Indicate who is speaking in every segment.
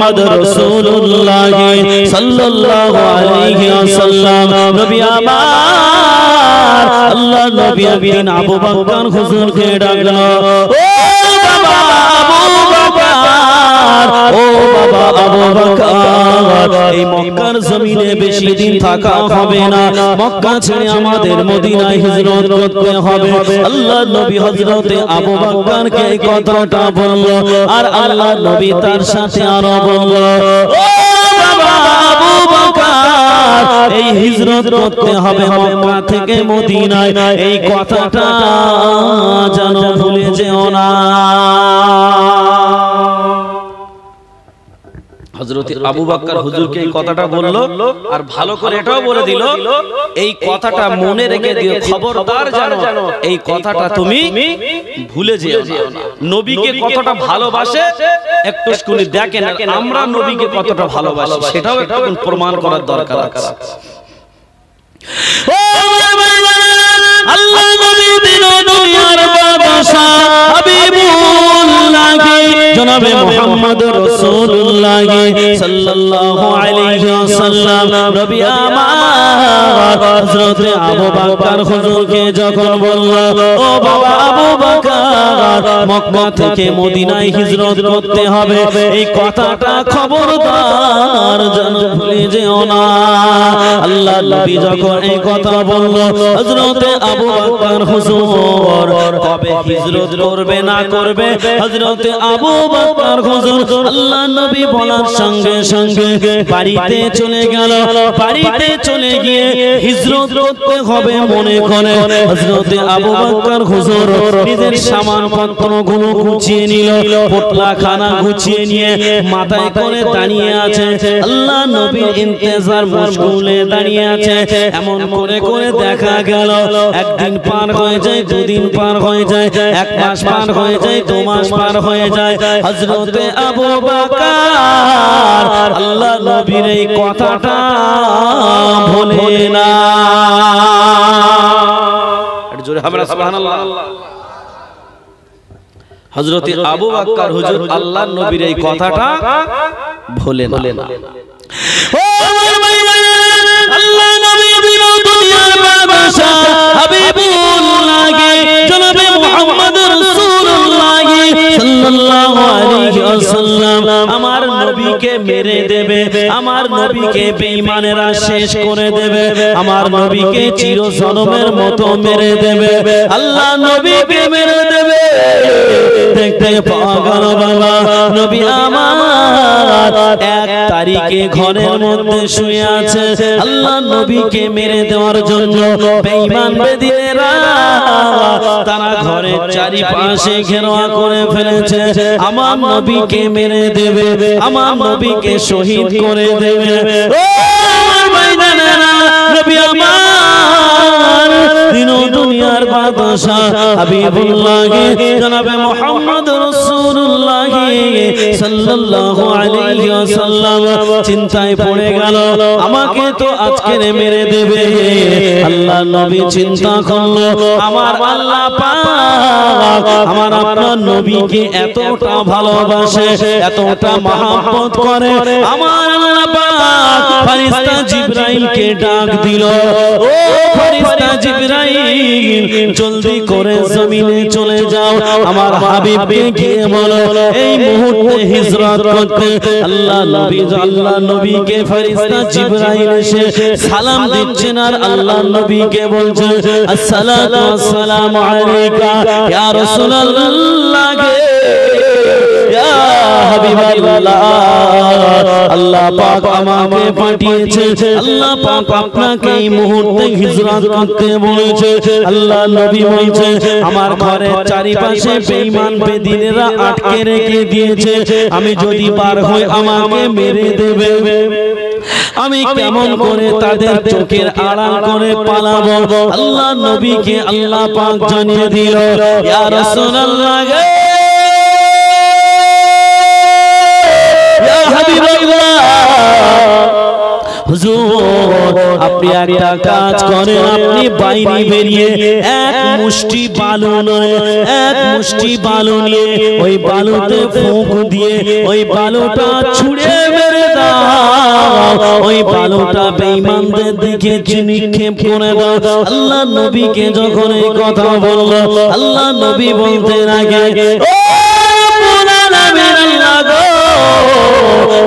Speaker 1: মুহাম্মদ রাসূলুল্লাহ সাল্লাল্লাহু আলাইহি ওয়াসাল্লাম নবী আমার আল্লাহ নবী একদিন আবু বকর হুজুরকে ডাকলো, ও বাবা আবু বকর, ও বাবা আবু বকর, এই মক্কার জমিনে বেশি দিন থাকা হবে না, মক্কা ছেড়ে আমাদের মদিনায় হিজরত করতে হবে। আল্লাহ নবী হযরতে আবু বকরকে এই কথাটা বলল, আর আল্লাহ নবী তার সাথে আরো বলল, ও বাবা আবু বকর, এই হিজরত করতে হবে মক্কা থেকে মদিনায়, এই কথাটা যেন ভুলে যেও না। হযরত আবু বকর হুজুরকে এই কথাটা বলল, আর ভালো করে এটাও বলে দিল, এই কথাটা মনে রেখে দিও, খবরদার জানো এই কথাটা তুমি ভুলে যেও না। নবীকে কতটা ভালোবাসে একটু শুনি দেখেন, আমরা নবীকে কতটা ভালোবাসি সেটাও একটু প্রমাণ করার দরকার আছে। আল্লাহ নবী দিন দুনিয়ার বাদশা হাবিবুল্লাহ জনাবে মুহাম্মদ রাসূলুল্লাহ সাল্লাল্লাহু আলাইহি ওয়াসাল্লাম নবী আমার হযরত আবু বকর হুজুরকে যখন বলল, ও বাবা আবু বকর, মক্কা থেকে মদিনায় হিজরত করতে হবে, এই কথাটা খবরদার যেন ভুলে যেও না। আল্লাহ নবী যখন এই কথা বলল, হযরত আবু বকর হুজুর কবে হিজরত করবে না করবে, হযরত আবু বকর হুজুর আল্লাহ নবী বলার সঙ্গে সঙ্গে বাড়িতে চলে গেল। বাড়িতে চলে গিয়ে হিজরত করতে হবে মনে করে হযরত আবু বকর হুজুর নিজের সামানপত্রগুলো গুছিয়ে নিল, পোটলাখানা গুছিয়ে নিয়ে মাথায় করে দাঁড়িয়ে আছে। আল্লাহ নবীর ইন্তজার মশগুলে দাঁড়িয়ে আছে। এমন করে করে দেখা গেল একদিন পার হয়ে যায়, দুদিন পার হয়ে যায়, এক মাস পার হয়ে যায়, 2 মাস পার হয়ে যায়। হযরত আবু বকর আল্লাহ নবীর এই কথাটা ভুলে না। জোরে আমরা সুবহানাল্লাহ। হযরত আবু বকর হুজুর আল্লাহ নবীর এই কথাটা ভুলে না। ও আমার ভাইরা, আল্লাহ নবী দিন দুনিয়ার বাদশা হাবিবুল্লাহ জনাবে মুহাম্মদ রাসূলুল্লাহ সাল্লাল্লাহু আলাইহি ওয়াসাল্লাম আমার নবীকে মেরে দেবে, আমার নবীকে বেঈমানেরা শেষ করে দেবে, আমার নবীকে চিরজনমের মতো মেরে দেবে, আল্লাহ নবীকে মেরে দেবে। দেখতে পাওয়া গেল বাবা নবী আমার 1 তারিখে ঘরের মধ্যে শুয়ে আছে। আল্লাহ নবীকে মেরে দেওয়ার জন্য বেঈমান বেদিনেরা তারা ঘরের চারিপাশে ঘেরাও করে ফেলেছে। আমার নবীকে মেরে দেবে, আমার নবীকে শহীদ করে দেবে। ও ভাইজানেরা, নবী আমার দিন দুনিয়ার বাদশা হাবিবুল্লাহ জনাবে মুহাম্মদ রাসূলুল্লাহ সাল্লাল্লাহু আলাইহি ওয়াসাল্লাম চিন্তায় পড়ে গেল, আমাকে তো আজকে মেরে দেবে। আল্লাহ নবী চিন্তা করলো, আমার আল্লাহ পাক আমার আপনার নবীকে এতটা ভালোবাসে, এতটা মহব্বত করে, আমার আল্লাহ পাক ফেরেশতা জিবরাইলকে ডাক দিল, ও ফেরেশতা জিবরাইল জলদি করে জমিনে চলে যাও, আমার হাবিবকে গিয়ে বলো এই মুহূর্তে হিজরত করতে। আল্লাহ নবীকে ফেরেশতা জিবরাইল এসে সালাম দিচ্ছেন, আর আল্লাহ নবীকে বলছে আসসালাতু ওয়াসসালামু আলাইকা ইয়া রাসূলুল্লাহ, ইয়া হাবিবাল্লাহ, আল্লাহ পাক আমাকে পাঠিয়েছে, আল্লাহ পাক আপনাকে এই মুহূর্তে হিজরত করতে বলেছে। আল্লাহ নবী বলছে আমার ঘরের চারিপাশে বেঈমান বেদিনেরা আটকে রেখে দিয়েছে, আমি যদি বার হই আমাকে মেরে দেবে। আমি কেমন করে তাদের চোখের আড়াল করে পালাবো? আল্লাহ নবীকে আল্লাহ পাক জানিয়ে দিল, ইয়া রাসূলুল্লাহ, ইয়া হাবিবাল্লাহ, হুজুর আপনি একটা কাজ করেন, আপনি বাইরে বেরিয়ে 1 মুষ্টি বালু নয় 1 মুষ্টি বালু নিয়ে ওই বালুতে ফুঁক দিয়ে ওই বালুটা ছুঁড়ে ওই বালুটা বেঈমানদের দিকে নিক্ষেপ করে দাও। আল্লাহ নবীকে যখন এই কথা বলল, আল্লাহ নবী বলতে লাগে, ও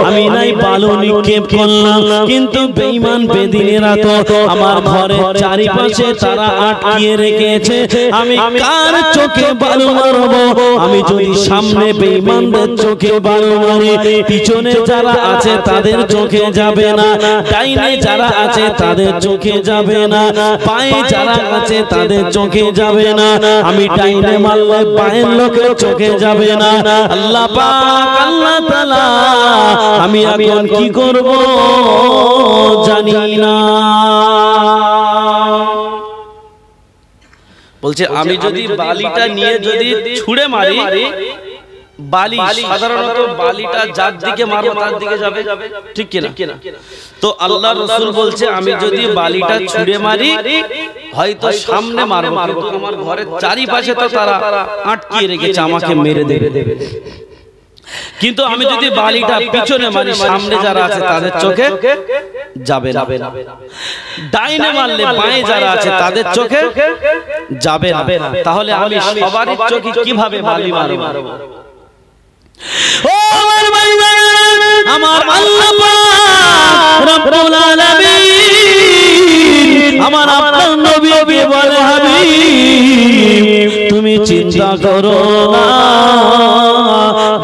Speaker 1: আমি নাই বালু নিক্ষেপ করলাম, কিন্তু বেঈমান বেদিনেরা তো আমার ঘরের চারিপাশে তারা আটকিয়ে রেখেছে। আমি কার চোখে বালু মারবো? আমি যদি সামনে বেঈমানদের চোখে বালু মারি, পিছনে যারা আছে তাদের চোখে যাবে না, ডাইনে যারা আছে তাদের চোখে যাবে না, পায়ে যারা আছে তাদের চোখে যাবে না। আমি ডাইনে মারলে পায়ের লোকের চোখে যাবে না। আল্লাহ পাক আল্লাহ তাআলা আমি এখন কি করব জানি না। বলছে আমি যদি বালিটা নিয়ে যদি ছুঁড়ে মারি, বালি সাধারণত বালিটা যার দিকে মারবো তার দিকে যাবে, ঠিক কিনা? তো আল্লাহ রাসূল বলছে আমি যদি বালিটা ছুঁড়ে মারি হয়তো সামনে মারবো, কিন্তু আমার ঘরের চারিপাশে তো তারা আটকিয়ে রেখেছে, আমাকে মেরে দেবে। কিন্তু আমি যদি বালিটা পিছনে মারি, সামনে যারা আছে তাদের চোখে যাবে না। ডাইনে মারলে বাঁয়ে যারা আছে তাদের চোখে যাবে না। তাহলে আমি সবারই চোখে কিভাবে বালি মারবো? ও আমার ভাই, আমার আল্লাহ পাক রব্বুল আলামিন আমার আপনার নবী বলে, হাবিব তুমি চিন্তা করো না,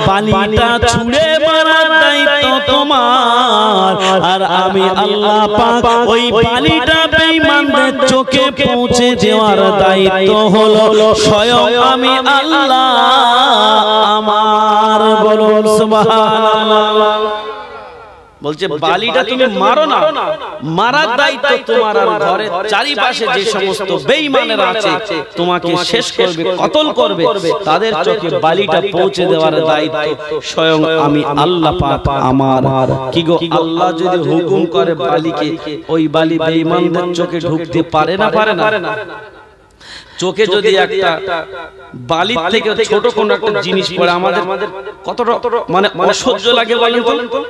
Speaker 1: বালিটা ছুঁড়ে মারার দায়িত্ব তোমার, আর আমি আল্লাহ পাক ওই বালিটা বেঈমানদের চোখে পৌঁছে দেওয়ার দায়িত্ব হলো স্বয়ং আমি আল্লাহ আমার। বলুন সুবহানাল্লাহ। বলছে বালিটা তুমি মারো না, মারার দায়িত্ব তোমার, আর ঘরের চারিপাশে যে সমস্ত বেঈমানেরা আছে তোমাকে শেষ করবে, কতল করবে, তাদের চোখে বালিটা পৌঁছে দেওয়ার দায়িত্ব স্বয়ং আমি আল্লাহ পাক আমার। কি গো, আল্লাহ যদি হুকুম করে বালিকে, ওই বালি বেঈমানদের চোখে ঢুকতে পারে না? পারে না? চোখে যদি একটা বালির থেকে ছোট কোন একটা জিনিস পড়ে আমাদের কতটা মানে অসহ্য লাগে বলেন তো।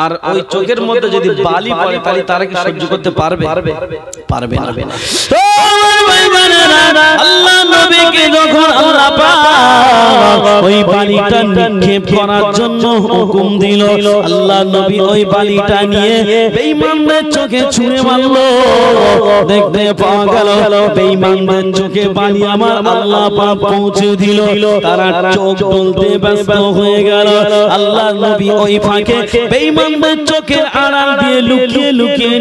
Speaker 1: আর ওই চোখের মধ্যে যদি বালি পড়ে তাহলে তারা কি সহ্য করতে পারবে? পারবে না। আল্লাহ নবীকে যখন আল্লাহ পাক ওই বালিটা নিক্ষেপ করার জন্য হুকুম দিল, আল্লাহ নবী ওই বালিটা নিয়ে বেঈমানদের চোখে ছুঁড়ে মারলো। দেখতে পাওয়া গেল বেঈমানদের চোখে বালি আমার আল্লাহ পাক পৌঁছে দিল, তারা চোখ তুলতে ব্যস্ত হয়ে গেল। আল্লাহ নবী ওই ফাঁকে বেঈমানদের চোখের আড়াল দিয়ে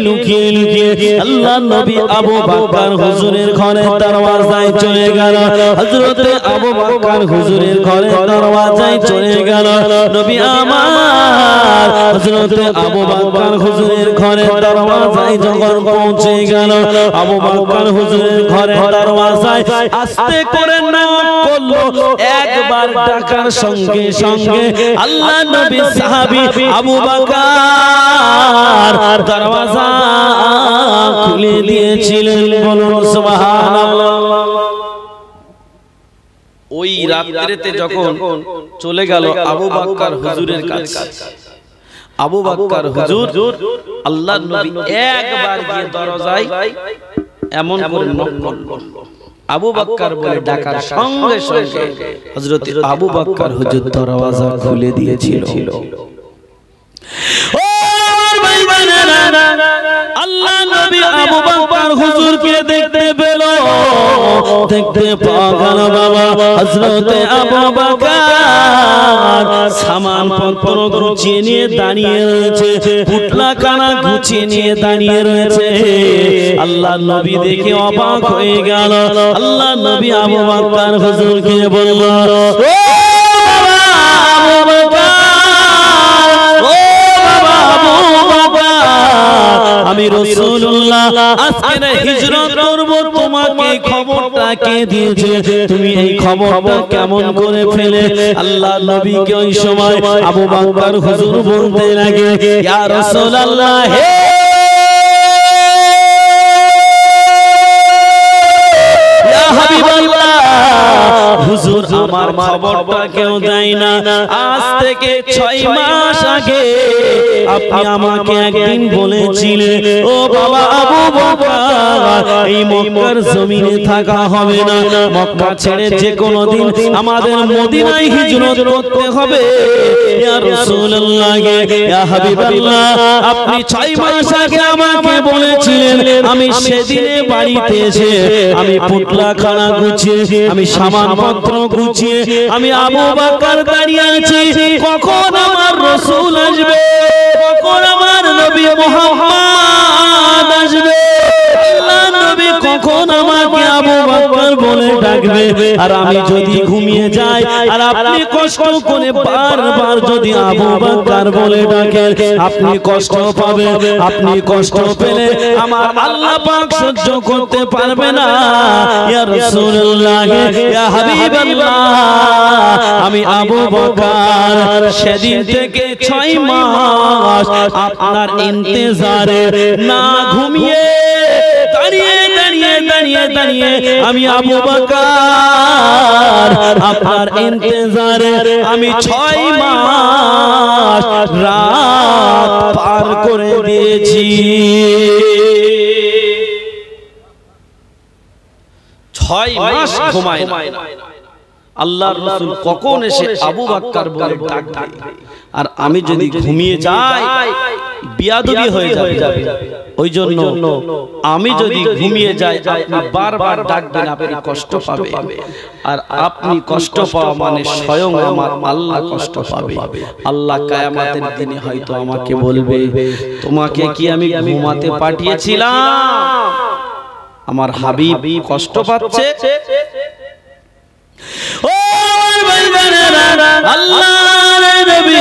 Speaker 1: লুকিয়ে আল্লাহ নবী আবু বকর হুজুরের ঘরের দরওয়াজায় চলে গেল। হযরতে আবু বকর হুজুরের ঘরের দরওয়াজায় চলে গেল। নবী আমার হযরতে আবু বকর হুজুরের ঘরের দরওয়াজায় যখন পৌঁছে গেল, আবু বকর হুজুরের ঘরের দরওয়াজায় আস্তে করে নক করলো। একবার ডাকার সঙ্গে সঙ্গে আল্লাহ নবী সাহাবী আবু বকর দরওয়াজা খুলে দিয়েছিলেন। বলুন সুবহানাল্লাহ। ওই রাত্রিতে যখন চলে গেল আবু বকর হুজুরের কাছে, আবু বকর হুজুর আল্লাহর নবী একবার গিয়ে দরজায় এমন করে নক করলো। আবু বকর বলে ডাকার সঙ্গে সঙ্গে হযরত আবু বকর হুজুর দরওয়াজা খুলে দিয়েছিল। আল্লাহ নবী আবু বকর হুজুরকে দেখতে পেল। দেখতে পাওয়া গেল বাবা হযরতে আবু বকর সামান পত্র গুছিয়ে নিয়ে দাঁড়িয়ে রয়েছে, পুটলা কানা গুছিয়ে নিয়ে দাঁড়িয়ে রয়েছে। আল্লাহ নবী দেখে অবাক হয়ে গেল। আল্লাহ নবী আবু বকর হুজুরকে বলল, ও আমি রাসূলুল্লাহ আজকে হিজরত করব, তোমাকে খবরটা কে দিয়েছে? তুমি এই খবরটা কেমন করে ফেলে? আল্লাহ নবীকে ওই সময় আবু বকর হুজুর বলতে লাগে, ইয়া রাসূলুল্লাহ, হে ইয়া হাবিবাল্লাহ, হুজুর আমার খবরটা কেউ দেয় না। আজ থেকে 6 মাস আগে আপনি আমাকে একদিন বলেছিলেন, ও বাবা আবু বকর, এই মক্কার জমিনে থাকা হবে না, মক্কা ছেড়ে যে কোনো দিন আমাদের মদিনায় হিজরত করতে হবে। ইয়া রাসূলুল্লাহ, ইয়া হাবিবাল্লাহ, আপনি 6 মাস আগে আমাকে বলেছিলেন। আমি সেদিনে বাড়িতে এসে আমি পুতলাখানা গুছিয়ে, আমি সামানপত্র গুছিয়ে, আমি আবু বকর দাঁড়িয়ে আছি, কখন আমার রাসূল আসবে, কখন আমার নবী মুহাম্মদ আসবে, আল্লাহ নবী কখন আমাকে আবু বকর বলে ডাকবে। আর আমি যদি ঘুমিয়ে যাই আর আপনি কষ্ট করে বারবার যদি আবু বকর বলে ডাকেন, আপনি কষ্ট পাবেন। আপনি কষ্ট পেলে আমার আল্লাহ পাক সহ্য করতে পারবে না। ইয়া রাসূলুল্লাহ, ইয়া হাবিবাল্লাহ, আমি আবু বকর সেদিন থেকে 6 মাস আপনার ইন্তজারে না ঘুমিয়ে দাঁড়িয়ে দাঁড়িয়ে দাঁড়িয়ে দাঁড়িয়ে আমি আবু বকর আপনার ইন্তজারে আমি 6 মাস রাত পার করে দিয়েছি। 6 মাস ঘুমায় না। আল্লাহর রাসূল কখন এসে আবু বকর বলে ডাকবে, আর আমি যদি ঘুমিয়ে যাই বিয়াদবি হয়ে যাবে। ওই জন্য আমি যদি ঘুমিয়ে যাই আপনি বারবার ডাকবেন, আপনি কষ্ট পাবেন। আর আপনি কষ্ট পাওয়া মানে স্বয়ং আমার আল্লাহ কষ্ট পাবে। আল্লাহ কিয়ামতের দিনে হয়তো আমাকে বলবে, তোমাকে কি আমি ঘুমাতে পাঠিয়েছিলাম? আমার হাবিব কষ্ট পাচ্ছে। ও আল্লাহর নবী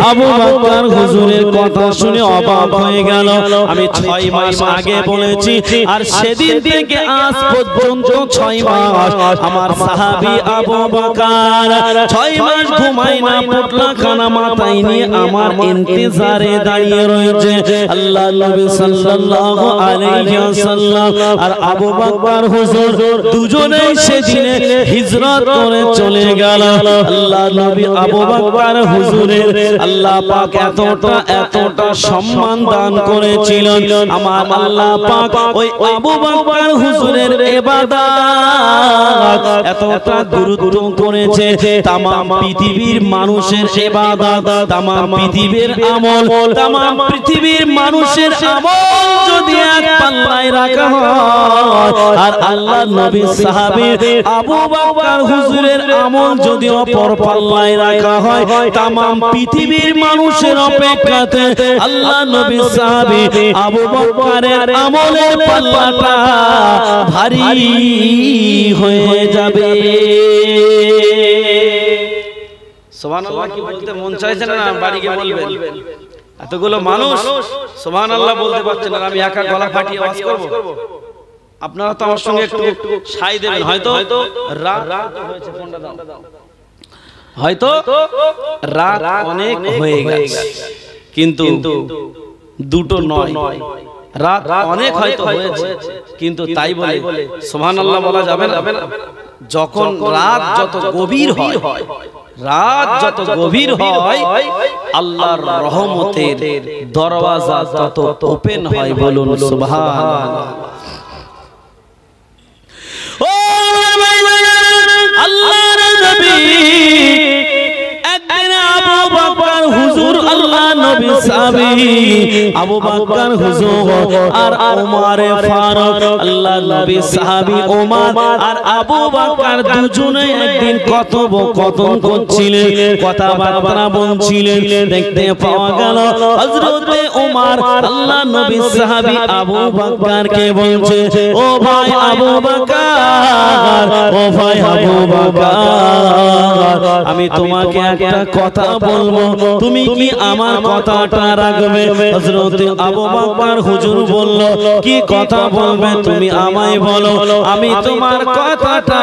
Speaker 1: আবু বকর হুজুরের কথা শুনে অবাক হয়ে গেল। আমি 6 মাস আগে বলেছি, আর সেদিন থেকে আজ পর্যন্ত 6 মাস আমার সাহাবী আবু বকর 6 মাস ঘুমায় না, পুতলাখানা মাথায় নিয়ে আমার ইন্তজারে দাঁড়িয়ে রয়েছে। আল্লাহ নবী সাল্লাল্লাহু আলাইহি ওয়াসাল্লাম আর আবু বকর হুজুর দুজনেই সেদিনে হিজরত করে চলে গেল। আল্লাহ নবী আবু বকর হুজুরের আল্লাহ পাক এতটা সম্মান দান করেছিলেন। আমার আল্লাহ পাক ওই আবু বকর হুজুরের ইবাদত এতটা গুরুত্ব করেছে, तमाम পৃথিবীর মানুষের ইবাদত, तमाम পৃথিবীর আমল, तमाम পৃথিবীর মানুষের আমল যদি এক পাল্লায় রাখা হয় আর আল্লাহ নবী সাহাবী আবু বকর হুজুরের আমল যদি অপর পাল্লায় রাখা হয়, तमाम পৃথিবীর মানুষের অপেক্ষাতে আল্লাহ নবী সাহাবী আবু বকরের আমলের পাল্লাটা ভারী হয়ে যাবে। সুবহানাল্লাহ কি বলতে মন চাইছে না? বাড়ি গিয়ে বলবেন। এতগুলো মানুষ সুবহানাল্লাহ বলতে পারছেন না, আমি একা গলা ফাটিয়ে আওয়াজ করব? আপনারা তো আমার সঙ্গে একটু সাই দেবেন। হয়তো রাত হয়েছে, ফোনটা দাও, হয়তো রাত অনেক হয়ে গেছে, কিন্তু দুটো নয়, রাত অনেক হয়তো হয়েছে, কিন্তু তাই বলে সুবহানাল্লাহ বলা যাবে না। যখন রাত যত গভীর হয়, রাত যত গভীর হয়, আল্লাহর রহমতের দরওয়াজা তত ওপেন হয়। বলুন সুবহানাল্লাহ। ও আল্লাহর নবী একদিন আবু বকর হুজুর, আল্লাহ নবী সাহাবী আবু বকর হুজুর আর ওমর ফারুক, আল্লাহ নবী সাহাবী ওমর আর আবু বকর দুজনে একদিন কথোপকথন করছিলেন, কথাবার্তা বলছিলেন। দেখতে পাওয়া গেল হযরতে ওমর আল্লাহ নবী সাহাবী আবু বকরকে বলছে, ও ভাই আবু বকর, ও ভাই আবু বকর, আমি তোমাকে একটা কথা বলবো, তুমি কি আমার কথাটা রাখবে? হযরতে আবু বকর হুজুর বলল, কি কথা বলবে তুমি আমায় বলো, আমি তোমার কথাটা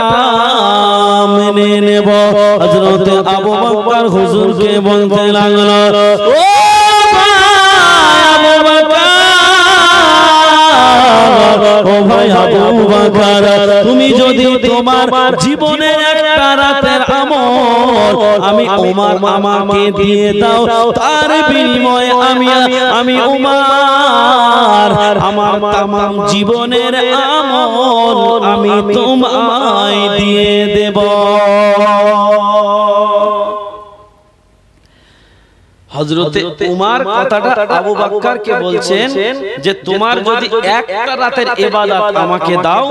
Speaker 1: মেনে নেব। হযরতে আবু বকর হুজুরকে বলতে লাগলো, ও ভাই আবু বকর, ও ভাই আবু বকর তুমি যদি তোমার জীবনের একটা রাতের আমল আমি ওমর আমাকে দিয়ে দাও তার বিনিময়ে আমি ওমর আমার तमाम জীবনের আমল আমি তোমায় দিয়ে দেব হযরতে উমর কথাটা আবু বকরকে বলছেন যে তোমার যদি একটা রাতের ইবাদত আমাকে দাও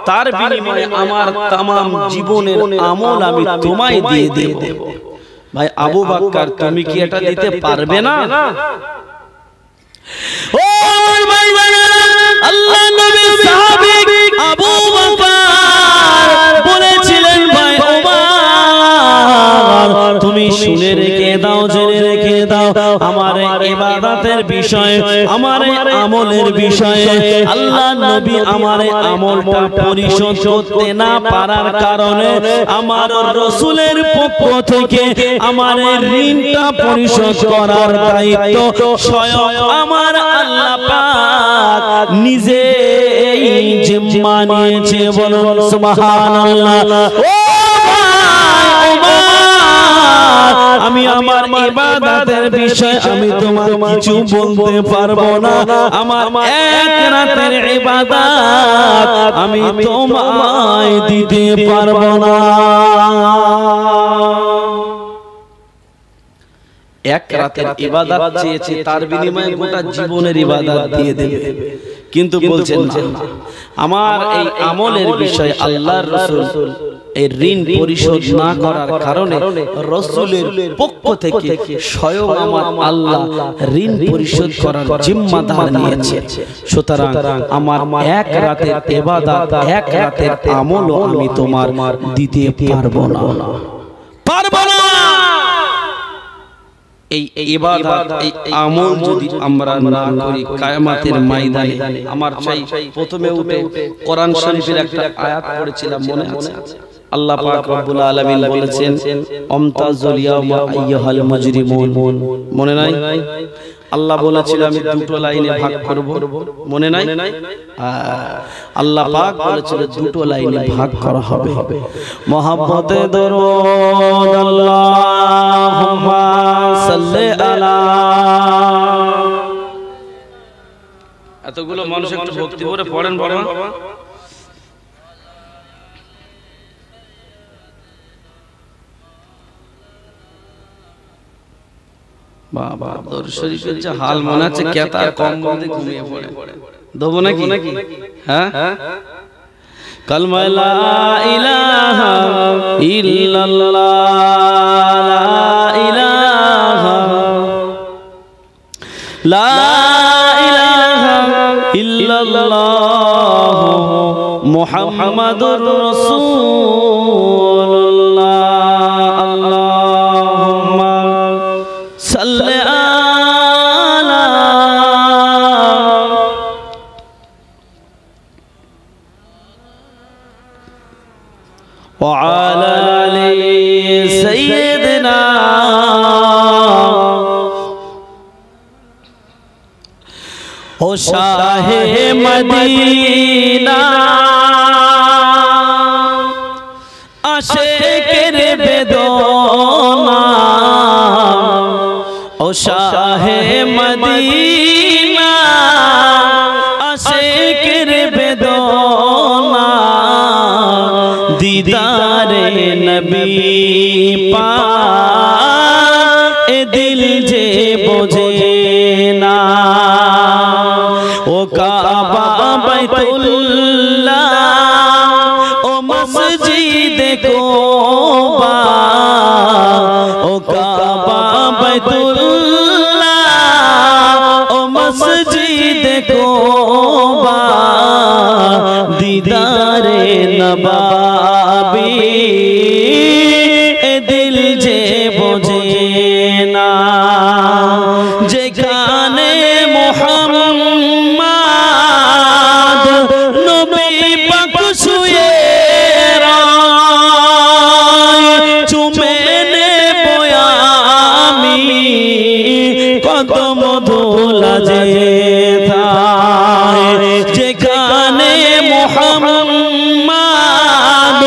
Speaker 1: তার বিনিময়ে আমার तमाम জীবনের আমল আমি তোমায় দিয়ে দেব ভাই আবু বকর তুমি কি এটা দিতে পারবে না ও ভাই আল্লাহ নবী সাহাবী আবু বকর বলেছিলেন ভাই ওমর তুমি শুনে রেখে দাও জেনে রেখে দাও আমার ইবাদতের বিষয় আমার আমলের বিষয়ে আল্লাহ নবী আমার আমলটা পরিশোধ করতে না পারার কারণে আমার রাসূলের পক্ষ থেকে আমার ঋণটা পরিশোধ করার দায়িত্ব স্বয়ং আমার আল্লাহ পাক নিজেই জিম্মা নিয়েছে বলুন সুবহানাল্লাহ ও আমি আমার ইবাদতের বিষয় আমি তোমার কিছু বলতে পারবো না আমার এক রাতের ইবাদত আমি তোমায় দিতে পারবো না এক রাতের ইবাদত চেয়েছে তার বিনিময়ে গোটা জীবনের ইবাদত দিয়ে দেবে কিন্তু বলছেন না আমার এই আমলের বিষয় আল্লাহর রাসূল এই ঋণ পরিশোধ না করার কারণে রাসূলের পক্ষ থেকে স্বয়ং আমার আল্লাহ ঋণ পরিশোধ করার জিম্মাদার নিয়েছে সুতরাং আমার এক রাতের ইবাদত এক রাতের আমলও আমি তোমার দিতে পারবো না এই ইবাদত এই আমল যদি আমরা না করি কিয়ামতের ময়দানে আমার চাই প্রথমে উঠে কোরআন শরীফের একটা আয়াত পড়েছিলাম মনে আছে আল্লাহ পাক রব্বুল আলামিন বলেছেন আমতাজুল ইয়াওমা আইয়ুহাল মুজরিমুন মনে নাই আল্লাহ বলেছিল আমি দুটো লাইনে ভাগ করব মনে নাই আল্লাহ পাক বলেছিল দুটো লাইনে ভাগ করা হবে মহব্বতে দরুদ আল্লাহুম্মা সাল্লি আলা এতগুলো মানুষ একটু ভক্তি করে পড়েন বাবা বাবা দরুদ শরীফের যে হাল মনে আছে কেতা কম বলতে ঘুমিয়ে পড়ে দেব নাকি হ্যাঁ কালমা লা ইলাহা ইল্লাল্লাহ লা ইলাহা ইল্লাল্লাহ মুহাম্মাদুর রাসূলুল্লাহ আল্লাহুম্মা সাল্লি আলা ওয়া আলা আলি সাইয়্যিদিনা ও শাহে মদিনা আশিকের বেদনা ও শাহে মদিনা আশিকের বেদনা দিদারে নবী পাক এ দিল যে বোঝে না ও কাবা বাইতুল্লাহ ও মসজিদ কোবা ও কাবা বাইতুল্লাহ ও মসজিদ কোবা দিদারে নবাবী এ দিল যে বোঝে না যেখানে মুহাম্মদ মুহাম্মদ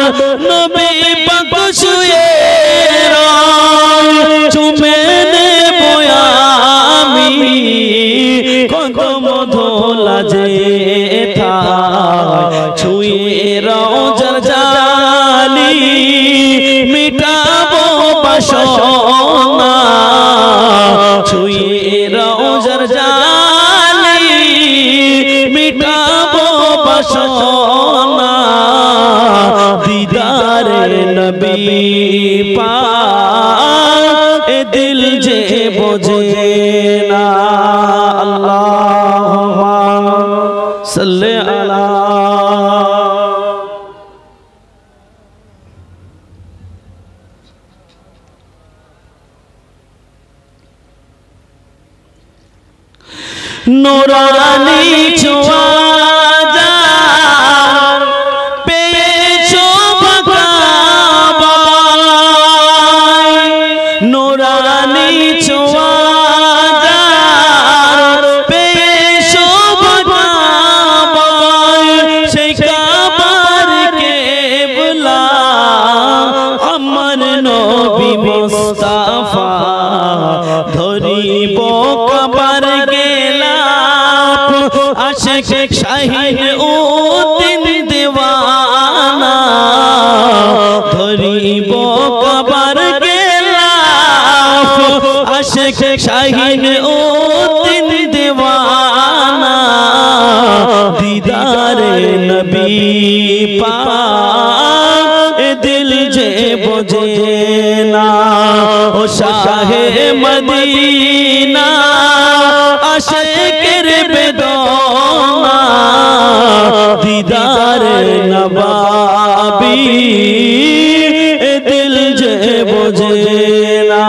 Speaker 1: নবী পাক শুয়ে চুমে নেব আমি কদম ধোলা যে ছুঁয়ে রওজার জালি মিটাবো বাসনা ছুঁয়ে রওজার জালি মিটাবো বাসনা দিদারে নবী পাক এ দিল যে বোঝে না আল্লাহুম্মা সাল্লি আলা নূরানি ছোঁয়া যার পেয়েছো বাবাই নূরানি ছোঁয়া যার পেয়েছো বাবাই সেই কাবার কিবলা আমার নবী মুস্তাফা ধরিব কাবার আশিক শাহিন উদ্দিন দিওয়ানা ধরিব কাবার গেলাফ আশিক শাহিন উদ্দিন দিওয়ানা দিদারে নবী পাক এ দিল যে বোঝে না ও শাহে মদিনা আশিকের বেদনা দিদারে নবাবী এ দিল যে বোঝে না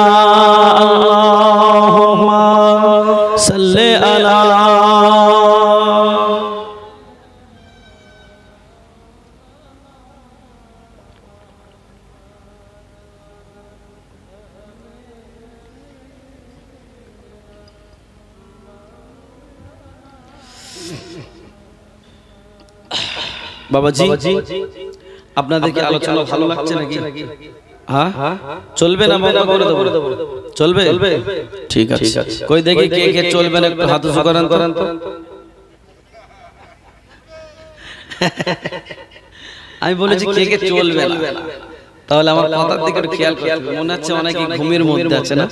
Speaker 1: আল্লাহুম্মা সাল্লি আলা বাবাজি আপনাদেরকে আলোচনা ভালো লাগছে নাকি হ্যাঁ চলবে না বন্ধ করে দেব চলবে ঠিক আছে কই দেখি কে কে চলবে না একটু হাত উঁচু করেন তো আমি বলেছি কে কে চলবে না তাহলে আমার কথার দিকে একটু খেয়াল করতে মনে হচ্ছে অনেকে ঘুমের মধ্যে আছে না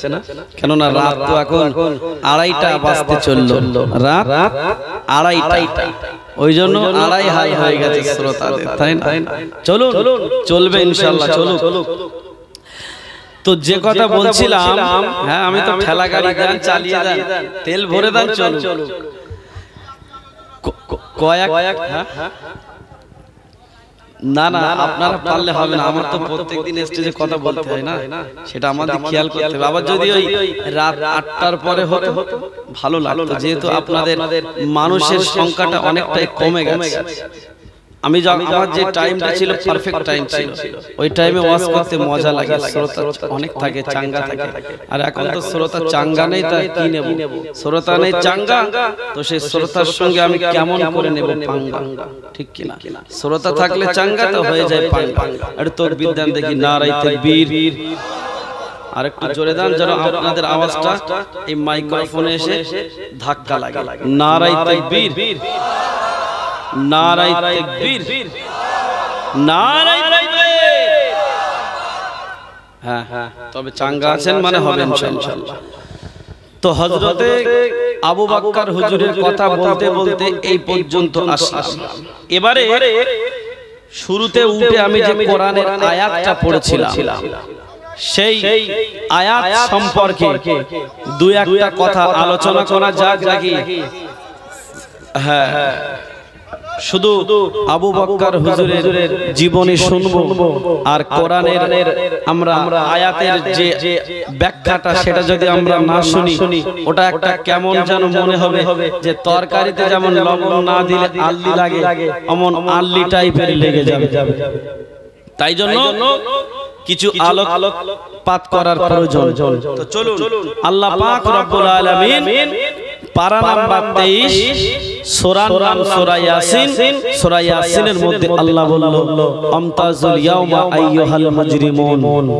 Speaker 1: কেন না রাত তো এখন 2:30 বাজতে চললো রাত 2:30 ওই জন্য 2:30 হাই হয়ে গেছে শ্রোতাদের তাই না চলুন চলবে ইনশাআল্লাহ চলুন তো যে কথা বলছিলাম হ্যাঁ আমি তো ঠেলা গাড়ি দেন চালিয়ে দেন তেল ভরে দেন চলুন কয়েক হ্যাঁ না না আপনারা পারলে হবে না আমার তো প্রত্যেকদিন স্টেজে কথা বলতে হয় না সেটা আমাদের খেয়াল করতে হবে আবার যদি ওই রাত 8টার পরে হতো ভালো লাগতো যেহেতু আপনাদের মানুষের সংখ্যাটা অনেকটাই কমে গেছে আমি আমার যে টাইমটা ছিল পারফেক্ট টাইম ছিল ওই টাইমে ওয়াজ করতে মজা লাগে শ্রোতা অনেক থাকে চাঙ্গা থাকে আর এখন তো শ্রোতা চাঙ্গা নেই তাই কি নেব শ্রোতা নেই চাঙ্গা তো সেই শ্রোতার সঙ্গে আমি কেমন করে নেব পাঙ্গা ঠিক কি না শ্রোতা থাকলে চাঙ্গা তো হয়ে যায় পাঙ্গা আর তোর বিদ্যান দেখি নারায়ে তাকবীর আর একটু জোরে দেন যেন আপনাদের আওয়াজটা এই মাইক্রোফোনে এসে ধাক্কা লাগে নারায়ে তাকবীর নারায়ে তাকবীর নারায়ে তাকবীর হ্যাঁ তবে চাঙ্গা আছেন মানে হবে ইনশাআল্লাহ তো হযরতে আবু বকর হুজুরের কথা বলতে বলতে এই পর্যন্ত আসলাম এবারে শুরুতে উঠে আমি যে কোরআনের আয়াতটা পড়েছিলাম সেই আয়াত সম্পর্কে দুই একটা কথা আলোচনা করা যাক নাকি হ্যাঁ শুধু আবু বকর হুজুরের জীবনী শুনবো আর কোরআনের আমরা আয়াতের যে ব্যাখ্যাটা সেটা যদি আমরা না শুনি ওটা একটা কেমন যেন মনে হবে যে তরকারিতে যেমন লবণ না দিলে আল্লি লাগে এমন আল্লি টাইপের লেগে যাবে তাই জন্য কিছু আলোকপাত করার প্রয়োজন তো চলুন আল্লাহ পাক রব্বুল আলামিন পারা নাম্বার 23 সূরার নাম সূরা ইয়াসিন। সূরা ইয়াসিনের মধ্যে আল্লাহ বলল আমতাজুল ইয়াউমা আইয়ুহাল মুজরিমুন।